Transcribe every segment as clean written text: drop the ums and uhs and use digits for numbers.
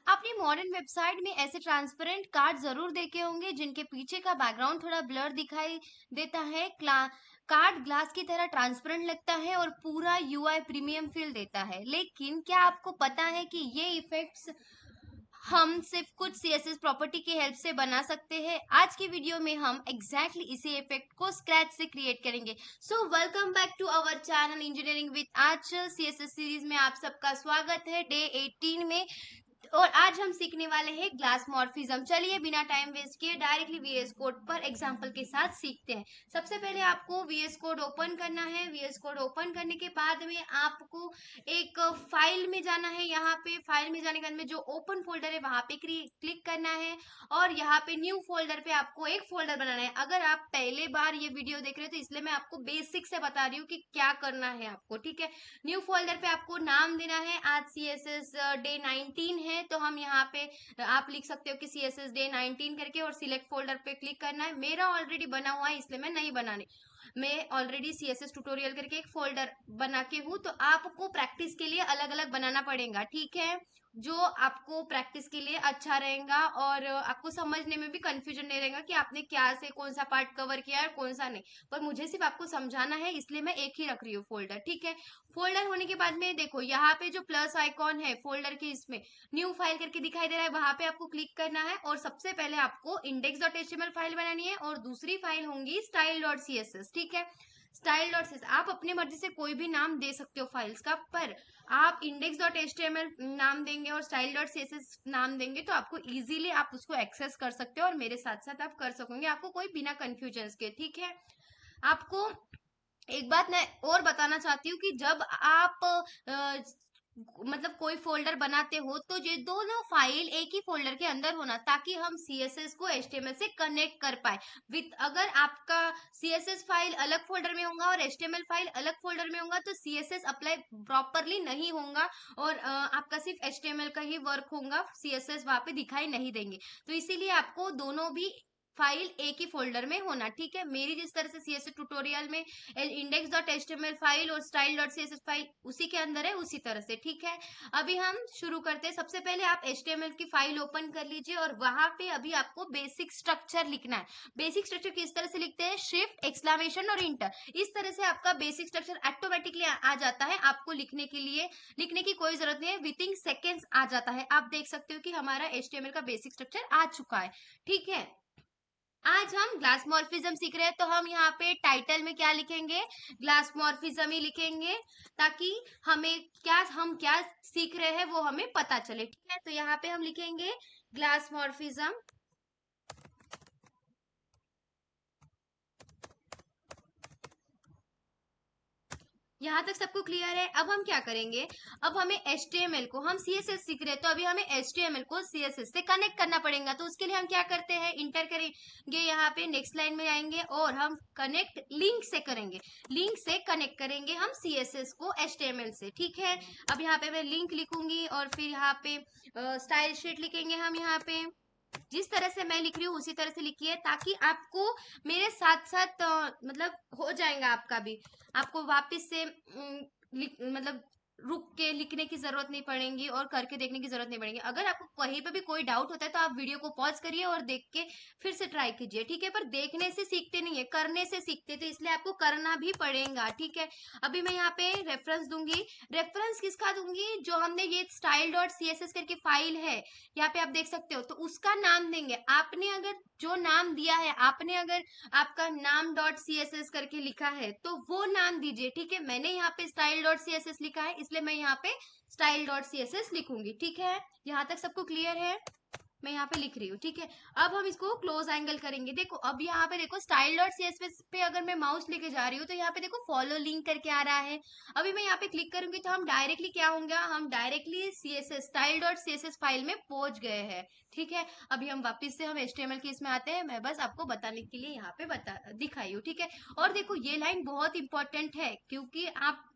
आपने modern website में ऐसे ट्रांसपेरेंट कार्ड जरूर देखे होंगे जिनके पीछे का बैकग्राउंड थोड़ा ब्लर दिखाई देता है। कार्ड ग्लास की तरह ट्रांसपेरेंट लगता है और पूरा यूआई प्रीमियम फील देता है। लेकिन क्या आपको पता है कि ये इफेक्ट्स हम सिर्फ कुछ सीएसएस प्रॉपर्टी की हेल्प से बना सकते हैं। आज की वीडियो में हम इसी इफेक्ट को स्क्रैच से क्रिएट करेंगे। So welcome back to our channel engineering with Aanchal. CSS series में आप सबका स्वागत है डे 18 में। और आज हम सीखने वाले हैं ग्लास मॉर्फिज्म। चलिए बिना टाइम वेस्ट किए डायरेक्टली वीएस कोड पर एग्जांपल के साथ सीखते हैं। सबसे पहले आपको वीएस कोड ओपन करना है। वीएस कोड ओपन करने के बाद में आपको एक फाइल में जाना है। यहाँ पे फाइल में जाने के बाद में जो ओपन फोल्डर है वहां पे क्लिक करना है और यहाँ पे न्यू फोल्डर पे आपको एक फोल्डर बनाना है। अगर आप पहले बार ये वीडियो देख रहे हो तो इसलिए मैं आपको बेसिक से बता रही हूँ कि क्या करना है आपको, ठीक है। न्यू फोल्डर पे आपको नाम देना है। आज CSS डे 19 है तो हम यहाँ पे आप लिख सकते हो कि CSS डे 19 करके और सिलेक्ट फोल्डर पे क्लिक करना है। मेरा ऑलरेडी बना हुआ है इसलिए मैं नहीं बनाने, मैं ऑलरेडी CSS ट्यूटोरियल करके एक फोल्डर बना के हूँ। तो आपको प्रैक्टिस के लिए अलग अलग बनाना पड़ेगा, ठीक है, जो आपको प्रैक्टिस के लिए अच्छा रहेगा और आपको समझने में भी कंफ्यूजन नहीं रहेगा कि आपने क्या से कौन सा पार्ट कवर किया है और कौन सा नहीं। पर मुझे सिर्फ आपको समझाना है इसलिए मैं एक ही रख रही हूँ फोल्डर, ठीक है। फोल्डर होने के बाद में देखो यहाँ पे जो प्लस आइकॉन है फोल्डर के, इसमें न्यू फाइल करके दिखाई दे रहा है, वहां पे आपको क्लिक करना है और सबसे पहले आपको index.html फाइल बनानी है और दूसरी फाइल होंगी style.css, ठीक है। style.css आप अपनी मर्जी से कोई भी नाम दे सकते हो फाइल्स का, पर आप index.html नाम देंगे और style.css नाम देंगे तो आपको इजीली आप उसको एक्सेस कर सकते हो और मेरे साथ साथ आप कर सकोगे, आपको कोई बिना कंफ्यूजन के, ठीक है। आपको एक बात मैं और बताना चाहती हूँ कि जब आप मतलब कोई फोल्डर बनाते हो तो ये दोनों फाइल एक ही फोल्डर के अंदर होना, ताकि हम CSS को HTML से कनेक्ट कर पाए। विथ अगर आपका CSS फाइल अलग फोल्डर में होगा और HTML फाइल अलग फोल्डर में होगा तो CSS अप्लाई प्रॉपरली नहीं होगा और आपका सिर्फ HTML का ही वर्क होगा, CSS वहां पे दिखाई नहीं देंगे। तो इसीलिए आपको दोनों भी फाइल एक ही फोल्डर में होना, ठीक है। मेरी जिस तरह से CSS ट्यूटोरियल में index.html फाइल और style.css फाइल उसी के अंदर है, उसी तरह से, ठीक है। अभी हम शुरू करते हैं। सबसे पहले आप HTML की फाइल ओपन कर लीजिए और वहां पे अभी आपको बेसिक स्ट्रक्चर लिखना है। बेसिक स्ट्रक्चर किस तरह से लिखते हैं, शिफ्ट एक्सक्लेमेशन और इंटर, इस तरह से आपका बेसिक स्ट्रक्चर ऑटोमेटिकली आ जाता है। आपको लिखने के लिए लिखने की कोई जरूरत नहीं है, विथिन सेकेंड्स आ जाता है। आप देख सकते हो कि हमारा HTML का बेसिक स्ट्रक्चर आ चुका है, ठीक है। आज हम ग्लास मॉर्फिज्म सीख रहे हैं तो हम यहाँ पे टाइटल में क्या लिखेंगे, ग्लास मॉर्फिज्म ही लिखेंगे, ताकि हम क्या सीख रहे हैं वो हमें पता चले, ठीक है। तो यहाँ पे हम लिखेंगे ग्लास मॉर्फिज्म। यहाँ तक सबको क्लियर है। अब हम क्या करेंगे, अब हमें HTML को, हम CSS सीख रहे हैं तो अभी हमें HTML को CSS से कनेक्ट करना पड़ेगा। तो उसके लिए हम क्या करते हैं, इंटर करेंगे, यहाँ पे नेक्स्ट लाइन में आएंगे और हम कनेक्ट लिंक से करेंगे। लिंक से कनेक्ट करेंगे हम CSS को HTML से, ठीक है। अब यहाँ पे मैं लिंक लिखूंगी और फिर यहाँ पे स्टाइल शीट लिखेंगे हम। यहाँ पे जिस तरह से मैं लिख रही हूँ उसी तरह से लिखिए, ताकि आपको मेरे साथ साथ मतलब हो जाएगा आपका भी, आपको वापस से मतलब रुक के लिखने की जरूरत नहीं पड़ेगी और करके देखने की जरूरत नहीं पड़ेगी। अगर आपको कहीं पे भी कोई डाउट होता है तो आप वीडियो को पॉज करिए और देख के फिर से ट्राई कीजिए, ठीक है। पर देखने से सीखते नहीं है, करने से सीखते, तो इसलिए आपको करना भी पड़ेगा, ठीक है। अभी मैं यहाँ पे रेफरेंस दूंगी। रेफरेंस किसका दूंगी, जो हमने ये style.css करके फाइल है यहाँ पे आप देख सकते हो, तो उसका नाम देंगे। आपने अगर जो नाम दिया है, आपने अगर आपका नाम .css करके लिखा है तो वो नाम दीजिए, ठीक है। मैंने यहाँ पे style.css लिखा है इसलिए मैं यहाँ पे style.css लिखूंगी, ठीक है। यहाँ तक सबको क्लियर है, मैं यहाँ पे लिख रही हूँ, ठीक है। अब हम इसको क्लोज एंगल करेंगे। देखो अब यहाँ पे देखो style.css पे अगर मैं माउस लेके जा रही हूँ तो यहाँ पे देखो फॉलो लिंक करके आ रहा है। अभी मैं यहाँ पे क्लिक करूंगी तो हम डायरेक्टली क्या होंगे, हम डायरेक्टली CSS style.css फाइल में पहुंच गए हैं, ठीक है। अभी हम वापस से हम HTML की इसमें आते हैं, मैं बस आपको बताने के लिए यहाँ पे दिखाई हूँ, ठीक है। और देखो ये लाइन बहुत इंपॉर्टेंट है क्योंकि आप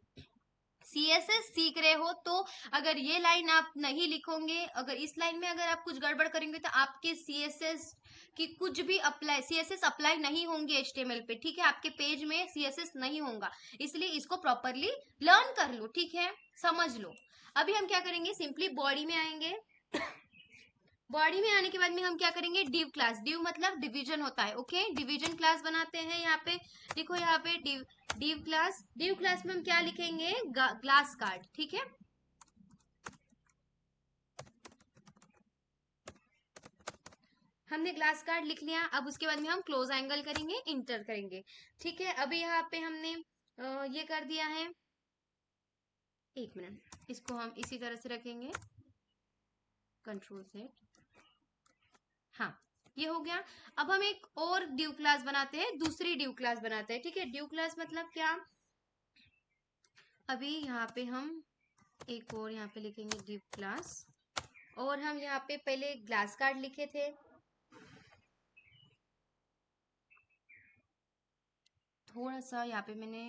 CSS सीख रहे हो, तो अगर ये लाइन आप नहीं लिखोगे, अगर इस लाइन में अगर आप कुछ गड़बड़ करेंगे तो आपके CSS की कुछ भी अप्लाई, CSS अप्लाई नहीं होंगे HTML पे, ठीक है। आपके पेज में CSS नहीं होगा, इसलिए इसको प्रॉपरली लर्न कर लो, ठीक है, समझ लो। अभी हम क्या करेंगे, सिंपली बॉडी में आएंगे बॉडी में आने के बाद में हम क्या करेंगे, डिव क्लास, डिव मतलब डिवीजन होता है, ओके, डिवीजन क्लास बनाते हैं। यहाँ पे देखो, यहाँ पे डिव क्लास, डिव क्लास में हम क्या लिखेंगे, ग्लास कार्ड, ठीक है। हमने ग्लास कार्ड लिख लिया। अब उसके बाद में हम क्लोज एंगल करेंगे, इंटर करेंगे, ठीक है। अभी यहाँ पे हमने ये कर दिया है। एक मिनट, इसको हम इसी तरह से रखेंगे, कंट्रोल से, हाँ, ये हो गया। अब हम एक और ड्यू क्लास बनाते हैं, दूसरी ड्यू क्लास बनाते हैं, ठीक है। ड्यू क्लास मतलब क्या, अभी यहाँ पे हम एक और यहाँ पे लिखेंगे ड्यू क्लास, और हम यहाँ पे पहले ग्लास कार्ड लिखे थे, थोड़ा सा यहाँ पे मैंने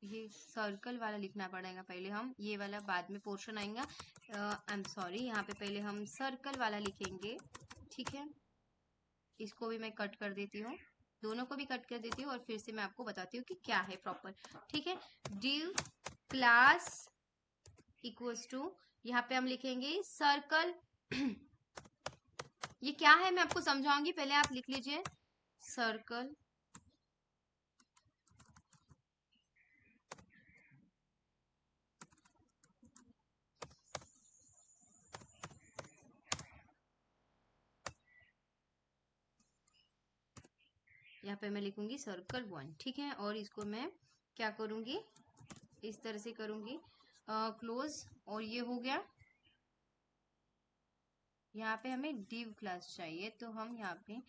ये सर्कल वाला लिखना पड़ेगा पहले, हम ये वाला बाद में पोर्शन आएगा, आई एम सॉरी, यहाँ पे पहले हम सर्कल वाला लिखेंगे, ठीक है। इसको भी मैं कट कर देती हूँ, दोनों को भी कट कर देती हूँ, और फिर से मैं आपको बताती हूँ कि क्या है प्रॉपर, ठीक है। ड्यू क्लास इक्वल्स टू, यहाँ पे हम लिखेंगे सर्कल ये क्या है मैं आपको समझाऊंगी, पहले आप लिख लीजिए सर्कल, यहाँ पे मैं लिखूंगी सर्कल 1, ठीक है। और इसको मैं क्या करूंगी, इस तरह से करूंगी क्लोज, और ये हो गया। यहाँ पे हमें डिव क्लास चाहिए, तो हम यहाँ पे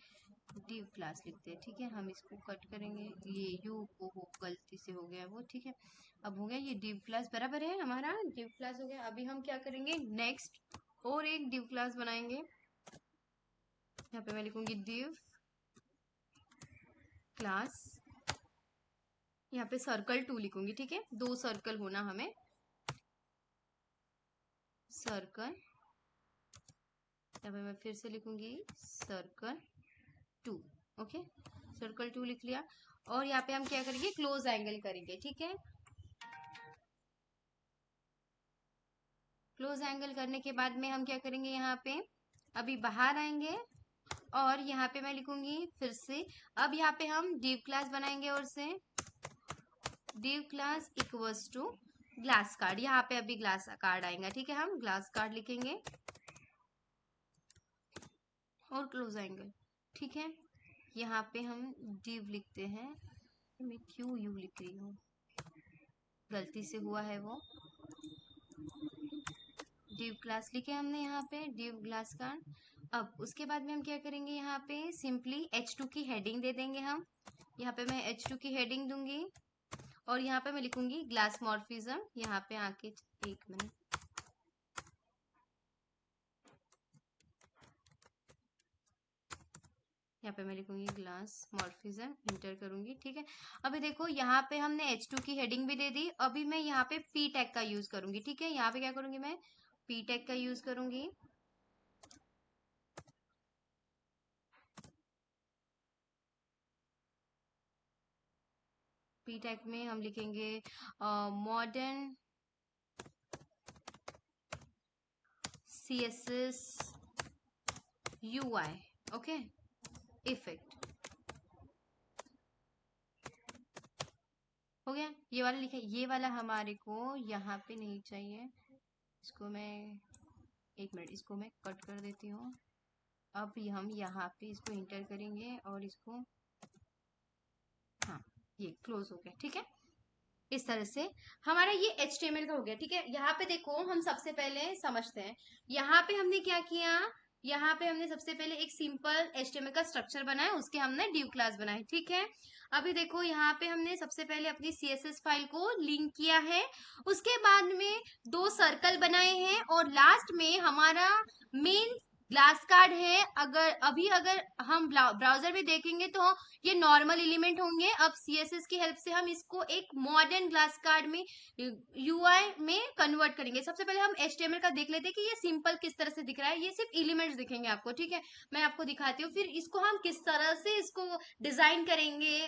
डिव क्लास लिखते हैं, ठीक है। हम इसको कट करेंगे, ये यू को हो गलती से हो गया वो, ठीक है। अब हो गया ये डिव क्लास, बराबर है, हमारा डिव क्लास हो गया। अभी हम क्या करेंगे, नेक्स्ट और एक डिव क्लास बनाएंगे। यहाँ पे मैं लिखूंगी डिव क्लास, यहाँ पे सर्कल 2 लिखूंगी, ठीक है। 2 सर्कल होना हमें, सर्कल, यहाँ पे मैं फिर से लिखूंगी सर्कल 2, ओके, सर्कल 2 लिख लिया। और यहाँ पे हम क्या करेंगे, क्लोज एंगल करेंगे, ठीक है। क्लोज एंगल करने के बाद में हम क्या करेंगे, यहाँ पे अभी बाहर आएंगे, और यहाँ पे मैं लिखूंगी फिर से, अब यहाँ पे हम डिव क्लास बनाएंगे, और से div class equals to glass card, यहाँ पे अभी ग्लास कार्ड आएगा, ठीक है। हम ग्लास कार्ड लिखेंगे और क्लोज एंगल, ठीक है। यहाँ पे हम डिव लिखते हैं, मैं क्यों यू लिख रही हूँ, गलती से हुआ है वो, डिव क्लास लिखे हमने यहाँ पे, डिव ग्लास का। अब उसके बाद में हम क्या करेंगे, यहाँ पे सिंपली H2 की हेडिंग दे देंगे हम, यहाँ पे मैं H2 की हेडिंग दूंगी, और यहाँ पे मैं लिखूंगी ग्लास मॉर्फिज्म, यहाँ पे आके एक मिनट, यहाँ पे मैं लिखूंगी ग्लास मॉर्फिज्म, इंटर करूंगी, ठीक है। अभी देखो यहाँ पे हमने H2 की हेडिंग भी दे दी, अभी मैं यहाँ पे पी टैग का यूज करूंगी, ठीक है। यहाँ पे क्या करूंगी, मैं पी टैग का यूज करूंगी, पी टैग में हम लिखेंगे modern CSS UI, okay, effect हो गया। ये वाला लिखे, ये वाला हमारे को यहाँ पे नहीं चाहिए, इसको मैं एक मिनट, इसको मैं कट कर देती हूँ। अब हम यहाँ पे इसको इंटर करेंगे, और इसको, हाँ, ये क्लोज हो गया, ठीक है। इस तरह से हमारा ये HTML का हो गया, ठीक है। यहाँ पे देखो, हम सबसे पहले समझते हैं, यहाँ पे हमने क्या किया, यहाँ पे हमने सबसे पहले एक सिंपल HTML का स्ट्रक्चर बनाया, उसके हमने डिव क्लास बनाए, ठीक है। अभी देखो, यहाँ पे हमने सबसे पहले अपनी CSS फाइल को लिंक किया है, उसके बाद में 2 सर्कल बनाए हैं, और लास्ट में हमारा मेन ग्लास कार्ड है। अगर हम ब्राउजर में देखेंगे तो ये नॉर्मल एलिमेंट होंगे। अब CSS की हेल्प से हम इसको एक मॉडर्न ग्लास कार्ड में UI में कन्वर्ट करेंगे। सबसे पहले हम HTML का देख लेते हैं कि ये सिंपल किस तरह से दिख रहा है, ये सिर्फ एलिमेंट्स दिखेंगे आपको, ठीक है। मैं आपको दिखाती हूँ, फिर इसको हम किस तरह से इसको डिजाइन करेंगे,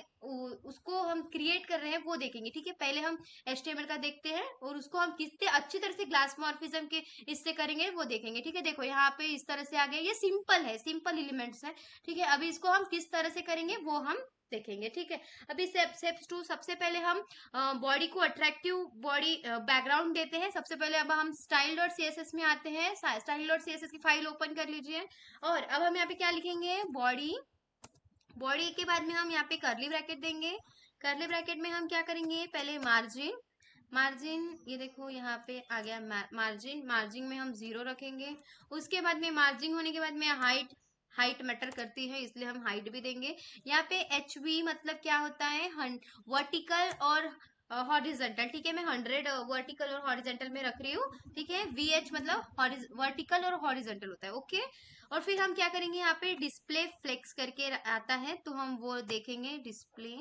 उसको हम क्रिएट कर रहे हैं वो देखेंगे, ठीक है। पहले हम HTML का देखते हैं, और उसको हम कितने अच्छी तरह से ग्लास मॉर्फिज्म के इससे करेंगे वो देखेंगे, ठीक है। देखो यहाँ पे इस तरह से आ गया, ये सिंपल है, सिंपल एलिमेंट्स है, ठीक है। अभी इसको हम किस तरह से करेंगे वो हम देखेंगे, ठीक है। अभी स्टेप 2, सबसे पहले हम बॉडी को अट्रैक्टिव बॉडी बैकग्राउंड देते हैं। सबसे पहले अब हम स्टाइल डॉट सीएसएस में आते हैं, स्टाइल डॉट सीएसएस की फाइल ओपन कर लीजिए, और अब हम यहाँ पे क्या लिखेंगे, बॉडी। बॉडी के बाद में हम यहाँ पे करली ब्रैकेट देंगे। करली ब्रैकेट में हम क्या करेंगे, पहले मार्जिन। मार्जिन ये देखो यहाँ पे आ गया मार्जिन। मार्जिन में हम 0 रखेंगे। उसके बाद में मार्जिन होने के बाद में हाइट, हाइट मैटर करती है इसलिए हम हाइट भी देंगे। यहाँ पे एच वी मतलब क्या होता है, वर्टिकल और हॉरिजेंटल, ठीक है। मैं 100 वर्टिकल और हॉरिजेंटल में रख रही हूँ, ठीक है। वी एच मतलब वर्टिकल और हॉरिजेंटल होता है, ओके। और फिर हम क्या करेंगे, यहाँ पे डिस्प्ले फ्लेक्स करके आता है तो हम वो देखेंगे, डिस्प्ले।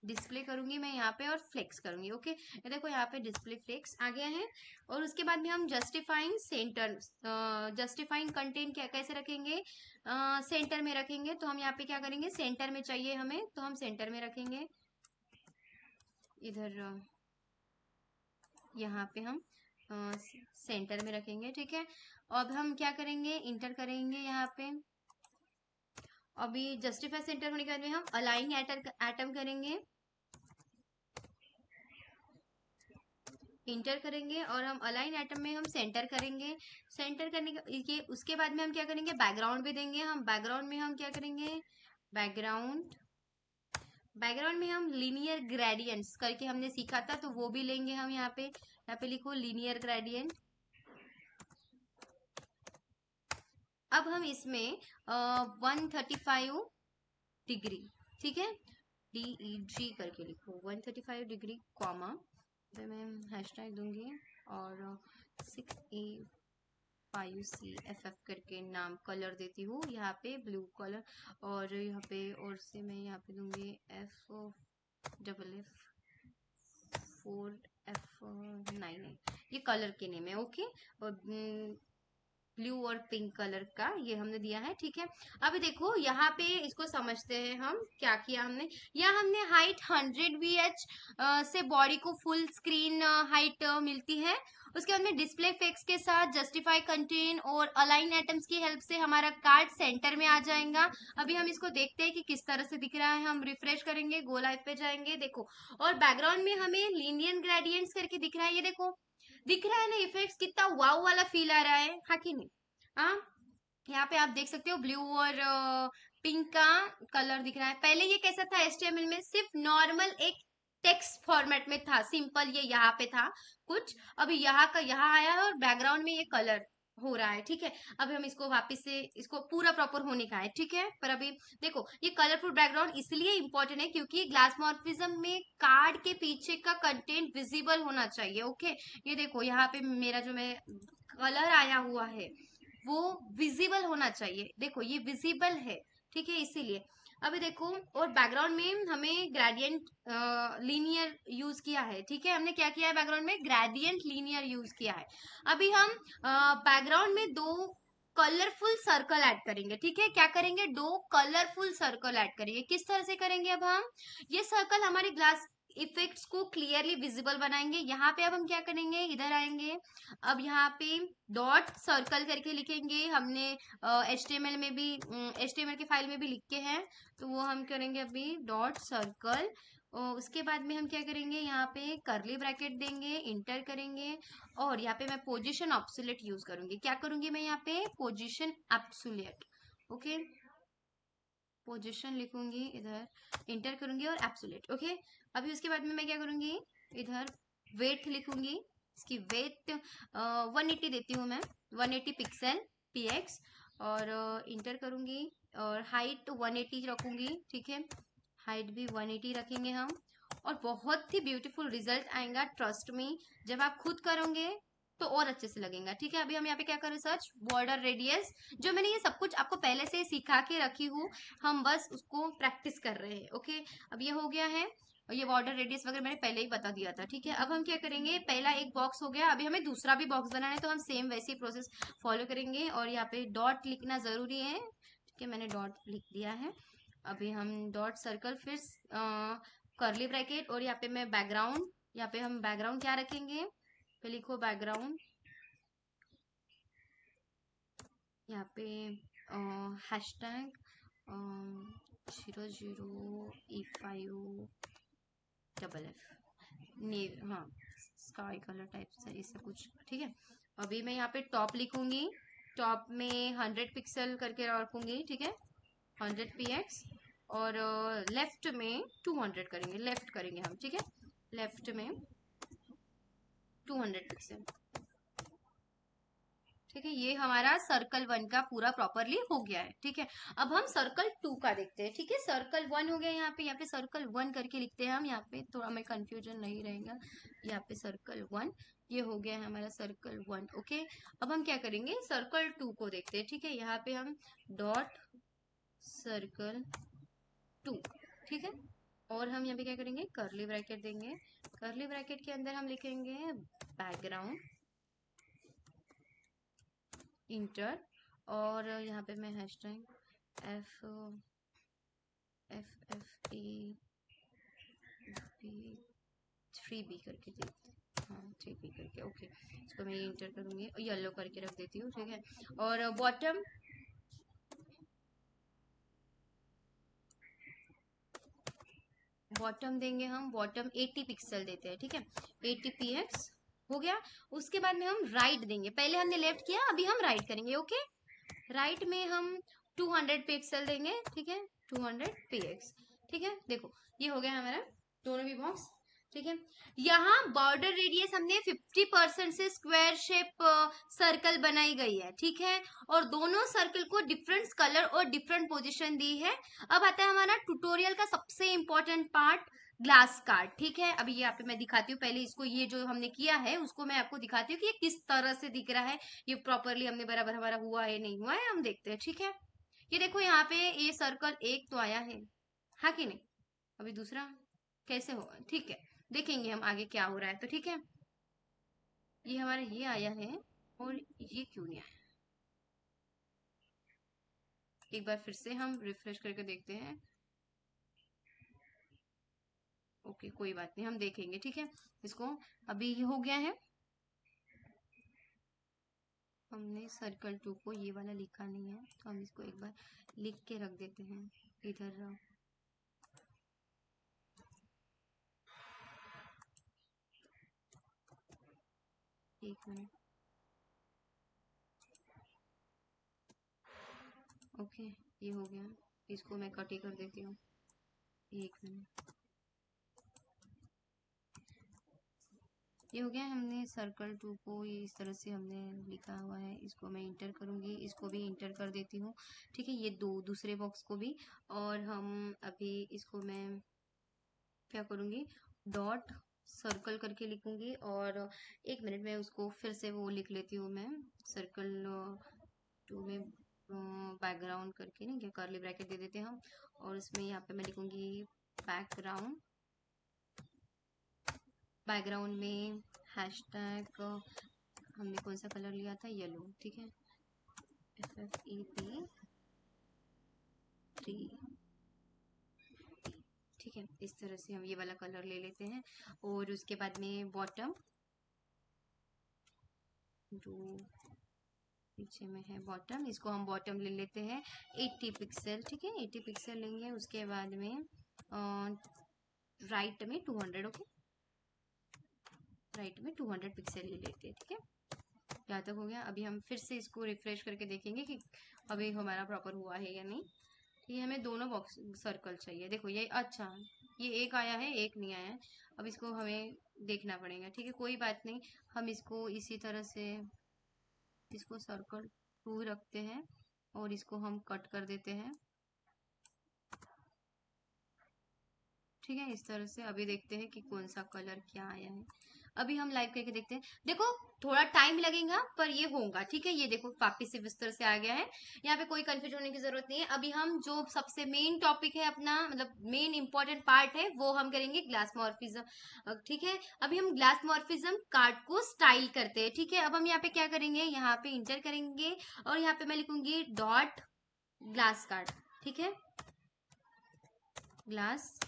डिस्प्ले करूंगी मैं यहाँ पे और फ्लेक्स करूंगी, ओके। ये देखो यहाँ पे डिस्प्ले फ्लेक्स आ गया है। और उसके बाद में हम जस्टिफाइंग सेंटर, जस्टिफाइंग कंटेंट क्या कैसे रखेंगे, सेंटर में रखेंगे। तो हम यहाँ पे क्या करेंगे, सेंटर में चाहिए हमें तो हम सेंटर में रखेंगे, इधर यहाँ पे हम सेंटर में रखेंगे, ठीक है। अब हम क्या करेंगे, इंटर करेंगे यहाँ पे। अभी जस्टिफाई सेंटर होने के बाद में हम अलाइन एटम करेंगे, इंटर करेंगे, और हम अलाइन एटम में हम सेंटर करेंगे। सेंटर करने के उसके बाद में हम क्या करेंगे, बैकग्राउंड भी देंगे। हम बैकग्राउंड में हम क्या करेंगे, बैकग्राउंड। बैकग्राउंड में हम लीनियर ग्रेडियंट्स करके हमने सीखा था तो वो भी लेंगे हम। यहाँ पे लिखो लीनियर ग्रेडियंट। अब हम इसमें 135 डिग्री, ठीक है, DEG करके लिखो 135 डिग्री कॉमा, मैं हैशटैग दूंगी, और 6A5CFF करके नाम कलर देती हूँ यहाँ पे, ब्लू कलर। और यहाँ पे और से मैं यहाँ पे दूंगी FF4F9, ये कलर के नेम है, ओके। और ब्लू और पिंक कलर का ये हमने दिया है, ठीक है। अभी देखो यहाँ पे इसको समझते हैं हम क्या किया हमने। यहाँ हमने हाइट 100 VH से बॉडी को फुल स्क्रीन हाइट मिलती है। उसके बाद में डिस्प्ले इफेक्ट्स के साथ जस्टिफाई कंटेंट और अलाइन एटम्स की हेल्प से हमारा कार्ड सेंटर में आ जाएगा। अभी हम इसको देखते हैं कि किस तरह से दिख रहा है। हम रिफ्रेश करेंगे, गो लाइव पे जाएंगे, देखो। और बैकग्राउंड में हमें लीनियर ग्रेडियंट्स करके दिख रहा है, ये देखो दिख रहा है ना इफेक्ट्स, कितना वाव वाला फील आ रहा है, हाँ कि नहीं। हाँ, यहाँ पे आप देख सकते हो ब्लू और पिंक का कलर दिख रहा है। पहले ये कैसा था, HTML में सिर्फ नॉर्मल एक टेक्स्ट फॉर्मेट में था, सिंपल ये यहाँ पे था कुछ। अभी यहाँ का यहाँ आया है और बैकग्राउंड में ये कलर हो रहा है, ठीक है। अभी हम इसको वापस से, इसको पूरा प्रॉपर होने का है, ठीक है। पर अभी देखो ये कलरफुल बैकग्राउंड इसलिए इंपॉर्टेंट है क्योंकि ग्लास मॉर्फिज्म में कार्ड के पीछे का कंटेंट विजिबल होना चाहिए, ओके। ये देखो यहाँ पे मेरा जो मैं कलर आया हुआ है वो विजिबल होना चाहिए, देखो ये विजिबल है, ठीक है, इसीलिए। अभी देखो, और बैकग्राउंड में हमें ग्रेडियंट लीनियर यूज किया है, ठीक है। हमने क्या किया है, बैकग्राउंड में ग्रेडियंट लीनियर यूज किया है। अभी हम बैकग्राउंड में 2 कलरफुल सर्कल ऐड करेंगे, ठीक है। क्या करेंगे, 2 कलरफुल सर्कल ऐड करेंगे। किस तरह से करेंगे, अब हम ये सर्कल हमारे ग्लास इफेक्ट्स को क्लियरली विजिबल बनाएंगे। यहाँ पे अब हम क्या करेंगे, इधर आएंगे। अब यहाँ पे डॉट सर्कल करके लिखेंगे, हमने HTML में भी, HTML के फाइल में भी लिख के हैं, तो वो हम करेंगे अभी डॉट सर्कल। उसके बाद में हम क्या करेंगे, यहाँ पे करली ब्रैकेट देंगे, इंटर करेंगे, और यहाँ पे मैं पोजीशन एब्सोल्यूट यूज करूंगी। क्या करूंगी मैं यहाँ पे, पोजीशन एब्सोल्यूट, ओके। पोजीशन लिखूंगी इधर, इंटर करूंगी और एब्सोल्यूट, ओके। अभी उसके बाद में मैं क्या करूंगी, इधर वेट लिखूंगी, इसकी वेट 180 देती हूँ मैं, 180 पिक्सल px, और इंटर करूंगी, और हाइट 180 रखूंगी, ठीक है। हाइट भी 180 रखेंगे हम, और बहुत ही ब्यूटीफुल रिजल्ट आएगा, ट्रस्ट में। जब आप खुद करोगे तो और अच्छे से लगेगा, ठीक है। अभी हम यहाँ पे क्या करें, सर्च बॉर्डर रेडियस, जो मैंने ये सब कुछ आपको पहले से सिखा के रखी हूँ, हम बस उसको प्रैक्टिस कर रहे हैं, ओके। अब ये हो गया है, और ये बॉर्डर रेडियस वगैरह मैंने पहले ही बता दिया था, ठीक है। अब हम क्या करेंगे, पहला एक बॉक्स हो गया, अभी हमें दूसरा भी बॉक्स बनाना है तो हम सेम वैसी प्रोसेस फॉलो करेंगे, और यहाँ पे डॉट लिखना जरूरी है, ठीक है, मैंने डॉट लिख दिया है। अभी हम डॉट सर्कल, फिर करली ब्रैकेट, और यहाँ पे मैं बैकग्राउंड यहाँ पे हम बैकग्राउंड क्या रखेंगे, पे लिखो बैकग्राउंड, यहाँ पे हैशटैग 00E5FF हाँ स्काई कलर टाइप से ऐसा कुछ, ठीक है। अभी मैं यहाँ पे टॉप लिखूंगी, टॉप में 100 पिक्सल करके रखूंगी, ठीक है, 100 px, और लेफ्ट में 200 करेंगे, लेफ्ट करेंगे हम, ठीक है, लेफ्ट में 200 पिक्सल, ठीक है। ये हमारा सर्कल 1 का पूरा प्रॉपरली हो गया है, ठीक है। अब हम सर्कल 2 का देखते हैं, ठीक है। सर्कल 1 हो गया, यहाँ पे सर्कल 1 करके लिखते हैं हम, यहाँ पे थोड़ा हमें कंफ्यूजन नहीं रहेगा, यहाँ पे सर्कल 1, ये हो गया है हमारा सर्कल 1, ओके। अब हम क्या करेंगे, सर्कल 2 को देखते हैं, ठीक है। यहाँ पे हम डॉट सर्कल 2, ठीक है, और हम यहाँ पे क्या करेंगे, कर्ली ब्रैकेट देंगे, कर्ली ब्रैकेट के अंदर हम लिखेंगे बैकग्राउंड इंटर, और यहाँ पे मैं hashtag F F F A 3B करके देती हूँ, हाँ 3B करके, ओके। इसको मैं इंटर करूँगी, येलो करके रख देती हूँ, ठीक है। और बॉटम देंगे हम, बॉटम 80 पिक्सल देते हैं, ठीक है, 80 px हो गया। उसके बाद में हम राइट देंगे, पहले हमने लेफ्ट किया, अभी हम राइट करेंगे, ओके। राइट में हम 200 पिक्सल देंगे, ठीक है, 200 px, ठीक है। देखो ये हो गया हमारा दोनों भी बॉक्स, ठीक है। यहाँ बॉर्डर रेडियस हमने 50% से स्क्वायर शेप सर्कल बनाई गई है, ठीक है, और दोनों सर्कल को डिफरेंट कलर और डिफरेंट पोजीशन दी है। अब आता है हमारा ट्यूटोरियल का सबसे इंपॉर्टेंट पार्ट, ग्लास कार्ड, ठीक है। अभी यहाँ पे मैं दिखाती हूँ, पहले इसको, ये जो हमने किया है उसको मैं आपको दिखाती हूँ कि ये किस तरह से दिख रहा है, ये प्रॉपरली हमने बराबर हमारा हुआ है नहीं हुआ है, हम देखते हैं, ठीक है। ये देखो यहाँ पे ये सर्कल एक तो आया है, हाँ कि नहीं, अभी दूसरा कैसे होगा, ठीक है, देखेंगे हम आगे क्या हो रहा है, तो ठीक है। ये हमारा ये आया है, और ये क्यों नहीं आया, एक बार फिर से हम रिफ्रेश करके देखते हैं, ओके कोई बात नहीं, हम देखेंगे, ठीक है इसको। अभी ये हो गया है, हमने सर्कल 2 को ये वाला लिखा नहीं है, तो हम इसको एक बार लिख के रख देते हैं इधर, एक मिनट, ओके ये हो गया, इसको मैं कट ही कर देती हूँ, एक मिनट, ये हो गया। हमने सर्कल 2 को ये इस तरह से हमने लिखा हुआ है, इसको मैं इंटर करूंगी, इसको भी इंटर कर देती हूँ, ठीक है, ये दूसरे बॉक्स को भी। और हम अभी इसको मैं क्या करूंगी, डॉट सर्कल करके लिखूंगी, और एक मिनट में उसको फिर से वो लिख लेती हूँ मैं, सर्कल 2 में बैकग्राउंड करके, नहीं क्या कर्ली ब्रैकेट दे देते हैं हम, और उसमें यहाँ पे मैं लिखूंगी बैकग्राउंड, बैकग्राउंड में हैशटैग हमने कौन सा कलर लिया था, येलो, ठीक है, FFEP 3, ठीक है। इस तरह से हम ये वाला कलर ले लेते हैं, और उसके बाद में बॉटम, जो पीछे में है बॉटम, इसको हम बॉटम ले लेते हैं 80 पिक्सल, ठीक है, 80 पिक्सल लेंगे। उसके बाद में राइट में 200, ओके, राइट में 200 पिक्सल ले लेते हैं, ठीक है, यहाँ तक हो गया। अभी हम फिर से इसको रिफ्रेश करके देखेंगे कि अभी हमारा प्रॉपर हुआ है या नहीं। ये हमें दोनों बॉक्स सर्कल चाहिए, देखो ये, अच्छा ये एक आया है एक नहीं आया है, अब इसको हमें देखना पड़ेगा, ठीक है, कोई बात नहीं। हम इसको इसी तरह से इसको सर्कल 2 रखते हैं, और इसको हम कट कर देते हैं, ठीक है, इस तरह से। अभी देखते हैं कि कौन सा कलर क्या आया है, अभी हम लाइव करके देखते हैं। देखो थोड़ा टाइम लगेगा पर ये होगा, ठीक है, ये देखो वापिस से इस तरह से आ गया है, यहाँ पे कोई कंफ्यूज होने की जरूरत नहीं है। अभी हम जो सबसे मेन टॉपिक है अपना, मतलब मेन इंपॉर्टेंट पार्ट है, वो हम करेंगे ग्लास मॉर्फिज्म, ठीक है। अभी हम ग्लास मॉर्फिज्म कार्ड को स्टाइल करते हैं, ठीक है। अब हम यहाँ पे क्या करेंगे, यहाँ पे इंटर करेंगे, और यहाँ पे मैं लिखूंगी डॉट ग्लास कार्ड, ठीक है, glass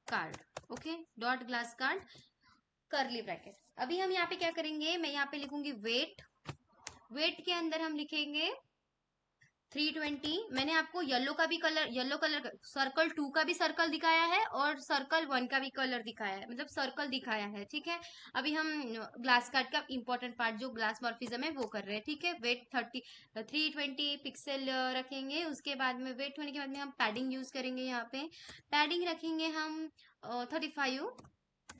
card, okay, dot glass card curly bracket. अभी हम यहाँ पे क्या करेंगे, मैं यहाँ पे लिखूंगी वेट, वेट के अंदर हम लिखेंगे 320। मैंने आपको येलो का भी कलर, येलो कलर सर्कल 2 का भी सर्कल दिखाया है और सर्कल 1 का भी कलर दिखाया है, मतलब सर्कल दिखाया है, ठीक है। अभी हम ग्लास कार्ड का इंपॉर्टेंट पार्ट जो ग्लास मॉर्फिज्म है वो कर रहे हैं, ठीक है। वेट 320 पिक्सल रखेंगे, उसके बाद में वेट होने के बाद में हम पैडिंग यूज करेंगे। यहाँ पे पैडिंग रखेंगे हम 35,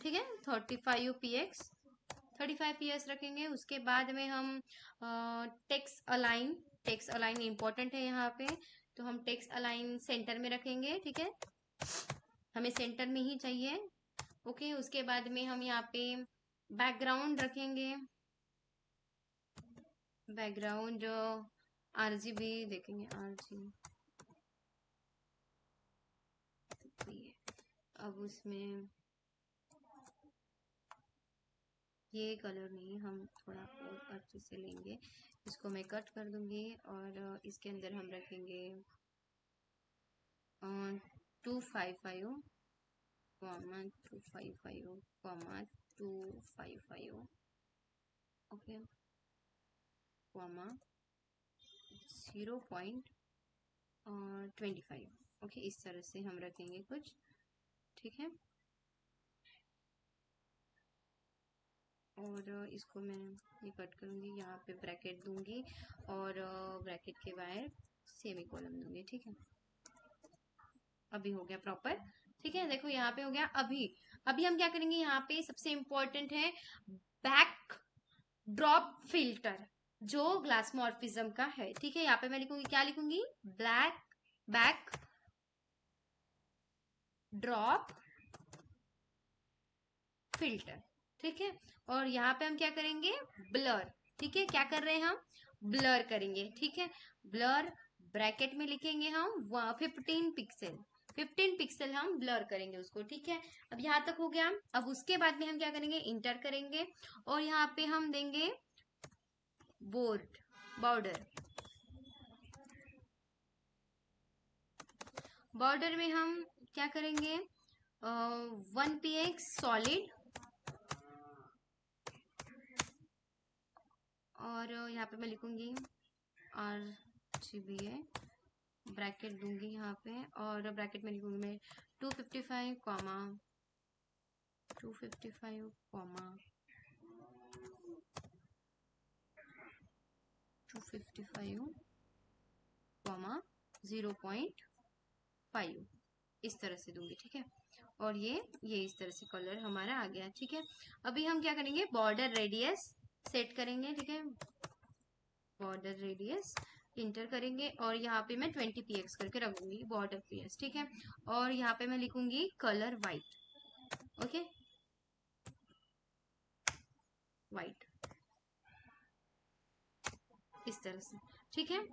ठीक है, 35 px, 35 PS रखेंगे। उसके बाद में हम text align, text align important है यहाँ पे, तो हम टेक्स्ट अलाइन सेंटर में रखेंगे, ठीक है, हमें सेंटर में ही चाहिए, ओके। उसके बाद में हम यहाँ पे बैकग्राउंड रखेंगे, बैकग्राउंड जो RGB देखेंगे, RGB, अब उसमें ये कलर नहीं, हम थोड़ा और अच्छे से लेंगे, इसको मैं कट कर दूंगी और इसके अंदर हम रखेंगे 255, 255, 255, ओके, 0.25, ओके, इस तरह से हम रखेंगे कुछ, ठीक है। और इसको मैं ये कट करूंगी, यहाँ पे ब्रैकेट दूंगी और ब्रैकेट के बाहर सेमी कॉलम दूंगी, ठीक है। अभी हो गया प्रॉपर, ठीक है, देखो यहाँ पे हो गया। अभी अभी हम क्या करेंगे, यहाँ पे सबसे इंपॉर्टेंट है बैक ड्रॉप फिल्टर जो ग्लास मॉर्फिज्म का है, ठीक है। यहाँ पे मैं लिखूंगी, क्या लिखूंगी, ब्लैक बैक ड्रॉप फिल्टर, ठीक है। और यहाँ पे हम क्या करेंगे, ब्लर, ठीक है, क्या कर रहे हैं हम, ब्लर करेंगे, ठीक है। ब्लर ब्रैकेट में लिखेंगे हम 15 पिक्सल, 15 पिक्सल हम ब्लर करेंगे उसको, ठीक है। अब यहाँ तक हो गया। अब उसके बाद में हम क्या करेंगे, इंटर करेंगे और यहाँ पे हम देंगे बोर्ड बॉर्डर, बॉर्डर में हम क्या करेंगे 1px सॉलिड, और यहाँ पे मैं लिखूंगी RGB, ब्रैकेट दूंगी यहाँ पे और ब्रैकेट में लिखूंगी मैं 255 कॉमा 255 कॉमा 255 कॉमा 0.5, इस तरह से दूंगी, ठीक है। और ये इस तरह से कलर हमारा आ गया, ठीक है। अभी हम क्या करेंगे, बॉर्डर रेडियस सेट करेंगे, ठीक है, बॉर्डर रेडियस इंटर करेंगे और यहाँ पे मैं 20 px करके रखूंगी बॉर्डर पीएस, ठीक है। और यहाँ पे मैं लिखूंगी कलर वाइट, ओके, वाइट, इस तरह से, ठीक है।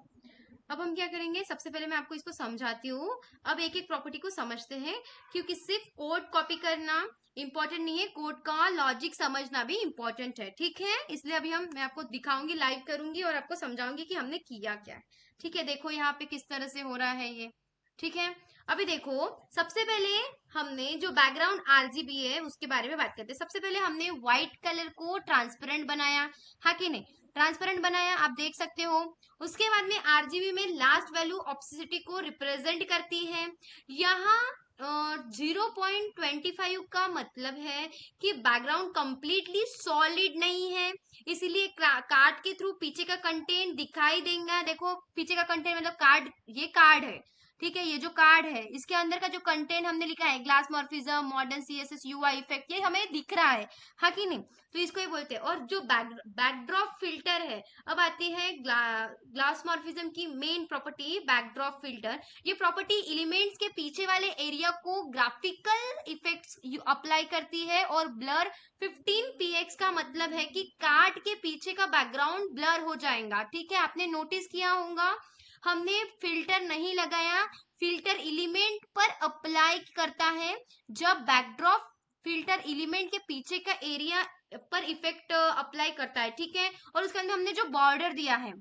अब हम क्या करेंगे, सबसे पहले मैं आपको इसको समझाती हूँ। अब एक एक प्रॉपर्टी को समझते हैं, क्योंकि सिर्फ कोड कॉपी करना इंपॉर्टेंट नहीं है, कोड का लॉजिक समझना भी इंपॉर्टेंट है, ठीक है। इसलिए अभी मैं आपको दिखाऊंगी, लाइव करूंगी और आपको समझाऊंगी कि हमने किया क्या है, ठीक है। देखो यहाँ पे किस तरह से हो रहा है ये, ठीक है। अभी देखो, सबसे पहले हमने जो बैकग्राउंड RGB है उसके बारे में बात करते हैं। सबसे पहले हमने व्हाइट कलर को ट्रांसपेरेंट बनाया, हाँ कि नहीं, ट्रांसपेरेंट बनाया, आप देख सकते हो। उसके बाद में RGB में लास्ट वैल्यू ऑप्सिसिटी को रिप्रेजेंट करती है। यहाँ 0.25 का मतलब है कि बैकग्राउंड कंप्लीटली सॉलिड नहीं है, इसीलिए कार्ड के थ्रू पीछे का कंटेंट दिखाई देगा। देखो पीछे का कंटेंट मतलब कार्ड, ये कार्ड है, ठीक है, ये जो कार्ड है इसके अंदर का जो कंटेंट हमने लिखा है glass morphism, modern CSS UI effect, ये हमें दिख रहा है, हाँ कि नहीं, तो इसको ये बोलते हैं। और जो बैकड्रॉप फिल्टर है, अब आती है ग्लास मॉर्फिज्म की मेन प्रॉपर्टी बैकड्रॉप फिल्टर। ये प्रॉपर्टी एलिमेंट्स के पीछे वाले एरिया को ग्राफिकल इफेक्ट्स अप्लाई करती है और ब्लर 15 px का मतलब है कि कार्ड के पीछे का बैकग्राउंड ब्लर हो जाएगा, ठीक है। आपने नोटिस किया होगा हमने फिल्टर नहीं लगाया, फिल्टर एलिमेंट पर अप्लाई करता है जब बैकड्रॉप फिल्टर एलिमेंट के पीछे का एरिया पर इफेक्ट अप्लाई करता है, ठीक है। और उसके अंदर हमने जो बॉर्डर दिया है,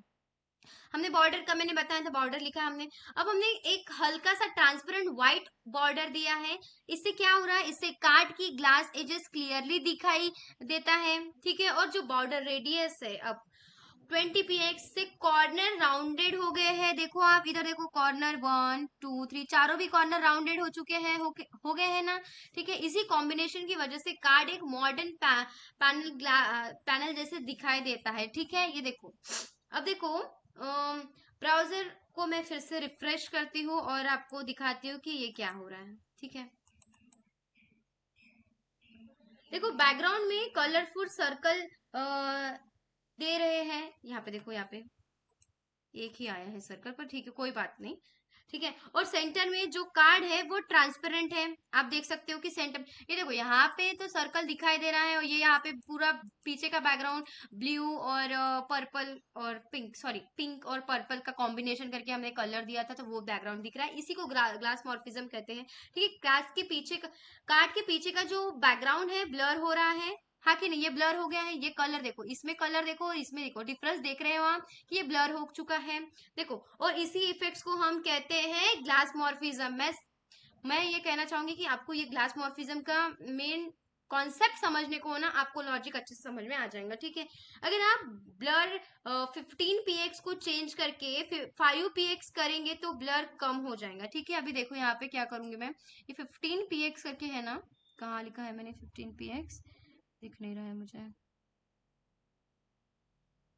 हमने बॉर्डर का मैंने बताया था, बॉर्डर लिखा हमने। अब हमने एक हल्का सा ट्रांसपेरेंट व्हाइट बॉर्डर दिया है। इससे क्या हो रहा है, इससे कार्ड की ग्लास एजेस क्लियरली दिखाई देता है, ठीक है। और जो बॉर्डर रेडियस है अब 20 px से कॉर्नर राउंडेड हो गए हैं। देखो आप इधर देखो, कॉर्नर 1 2 3 चारों भी कॉर्नर राउंडेड हो चुके हैं, हो गए हैं ना, ठीक है। इसी कॉम्बिनेशन की वजह से कार्ड एक मॉडर्न पैनल जैसे दिखाई देता है, ठीक है। ये देखो, अब देखो ब्राउजर को मैं फिर से रिफ्रेश करती हूँ और आपको दिखाती हूँ कि ये क्या हो रहा है, ठीक है। देखो बैकग्राउंड में कलरफुल सर्कल दे रहे हैं। यहाँ पे देखो, यहाँ पे एक ही आया है सर्कल, पर ठीक है, कोई बात नहीं, ठीक है। और सेंटर में जो कार्ड है वो ट्रांसपेरेंट है, आप देख सकते हो कि सेंटर, ये देखो यहाँ पे तो सर्कल दिखाई दे रहा है, और ये यहाँ पे पूरा पीछे का बैकग्राउंड ब्लू और पर्पल और पिंक, सॉरी पिंक और पर्पल का कॉम्बिनेशन करके हमने कलर दिया था, तो वो बैकग्राउंड दिख रहा है। इसी को ग्लास मॉर्फिज्म कहते हैं, ठीक है। ग्लास के पीछे का, कार्ड के पीछे का जो बैकग्राउंड है ब्लर हो रहा है, हाँ कि नहीं, ये ब्लर हो गया है। ये कलर देखो, इसमें कलर देखो और इसमें देखो, डिफरेंस देख रहे हो आप कि ये ब्लर हो चुका है, देखो। और इसी इफेक्ट्स को हम कहते हैं ग्लास मॉर्फिज्म। मैं ये कहना चाहूंगी कि आपको ये ग्लास मॉर्फिज्म का मेन कॉन्सेप्ट समझने को ना, आपको लॉजिक अच्छे से समझ में आ जाएगा, ठीक है। अगर आप ब्लर 15 px को चेंज करके 5 px करेंगे तो ब्लर कम हो जाएगा, ठीक है। अभी देखो यहाँ पे क्या करूंगी मैं, ये 15 px करके है ना, कहाँ लिखा है मैंने 15 px, दिख नहीं रहा है मुझे।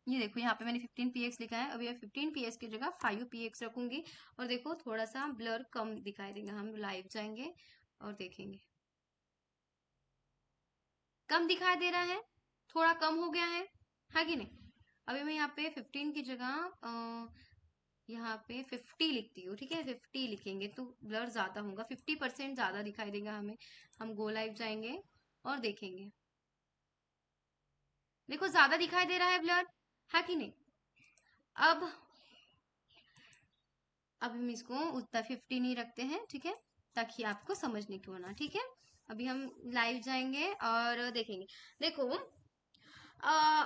ये देखो यहाँ पे मैंने 15 px लिखा है, अब ये 15 px की जगह 5 px रखूंगी, और देखो थोड़ा सा ब्लर कम दिखाई देगा। हम लाइव जाएंगे और देखेंगे, कम दिखाई दे रहा है, थोड़ा कम हो गया है कि नहीं। अभी मैं यहाँ पे 15 की जगह यहाँ पे 50 लिखती हूँ, ठीक है। 50 लिखेंगे तो ब्लर ज्यादा होगा, 50% ज्यादा दिखाई देगा हमें। हम गो लाइव जाएंगे और देखेंगे, देखो ज्यादा दिखाई दे रहा है ब्लर, है कि नहीं। अब हम इसको उतना 50 नहीं रखते हैं, ठीक है, ताकि आपको समझने को ना, ठीक है। अभी हम लाइव जाएंगे और देखेंगे, देखो आ,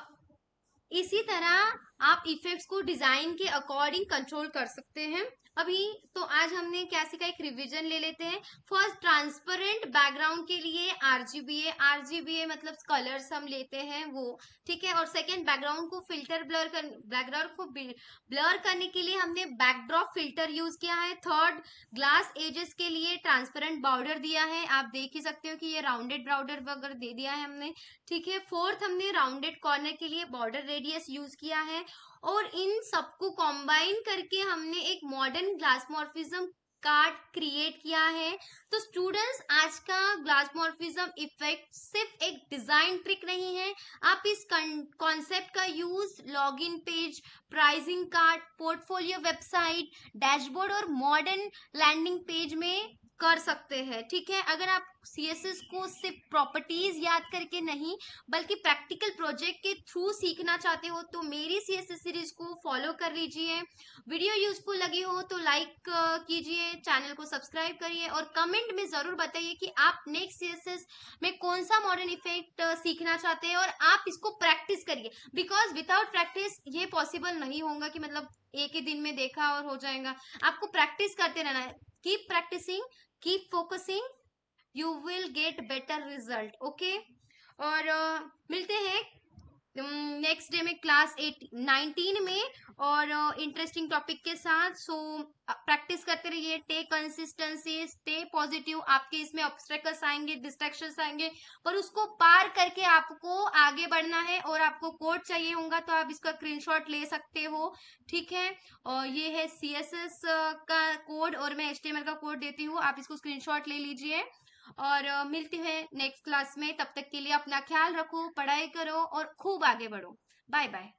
इसी तरह आप इफेक्ट्स को डिजाइन के अकॉर्डिंग कंट्रोल कर सकते हैं। अभी तो आज हमने क्या सीखा, एक रिवीजन ले लेते हैं। फर्स्ट, ट्रांसपेरेंट बैकग्राउंड के लिए आरजीबीए, आरजीबीए मतलब कलर्स हम लेते हैं वो, ठीक है। और सेकंड, बैकग्राउंड को फिल्टर बैकग्राउंड को ब्लर करने के लिए हमने बैकड्रॉप फिल्टर यूज किया है। थर्ड, ग्लास एजेस के लिए ट्रांसपेरेंट बॉर्डर दिया है, आप देख ही सकते हो कि ये राउंडेड बॉर्डर वगैरह दे दिया है हमने, ठीक है। फोर्थ, हमने राउंडेड कॉर्नर के लिए बॉर्डर रेडियस यूज किया है, और इन सबको कंबाइन करके हमने एक modern glass morphism card create किया है। तो स्टूडेंट्स, आज का ग्लास मॉर्फिज्म इफेक्ट सिर्फ एक डिजाइन ट्रिक नहीं है, आप इस कॉन्सेप्ट का use login page, pricing card, portfolio website, dashboard और मॉडर्न लैंडिंग पेज में कर सकते हैं, ठीक है। अगर आप सीएसएस को सिर्फ प्रॉपर्टीज याद करके नहीं, बल्कि प्रैक्टिकल प्रोजेक्ट के थ्रू सीखना चाहते हो, तो मेरी सीएसएस सीरीज को फॉलो कर लीजिए। वीडियो यूजफुल लगी हो तो लाइक कीजिए, चैनल को सब्सक्राइब करिए, और कमेंट में जरूर बताइए कि आप नेक्स्ट सीएसएस में कौन सा मॉडर्न इफेक्ट सीखना चाहते हैं, और आप इसको प्रैक्टिस करिए, बिकॉज विदाउट प्रैक्टिस ये पॉसिबल नहीं होगा कि मतलब एक ही दिन में देखा और हो जाएगा। आपको प्रैक्टिस करते रहना है, keep practising, keep focusing, you will get better result, okay. और मिलते हैं नेक्स्ट डे में क्लास 19 में, और इंटरेस्टिंग टॉपिक के साथ। सो प्रैक्टिस करते रहिए, टे कंसिस्टेंसी, स्टे पॉजिटिव। आपके इसमें ऑब्स्टेकल्स आएंगे, डिस्ट्रैक्शंस आएंगे, पर उसको पार करके आपको आगे बढ़ना है। और आपको कोड चाहिए होगा तो आप इसका स्क्रीनशॉट ले सकते हो, ठीक है। और ये है सीएसएस का कोड, और मैं एचटीएमएल का कोड देती हूँ, आप इसको स्क्रीनशॉट ले लीजिए। और मिलते हैं नेक्स्ट क्लास में, तब तक के लिए अपना ख्याल रखो, पढ़ाई करो और खूब आगे बढ़ो। Bye bye.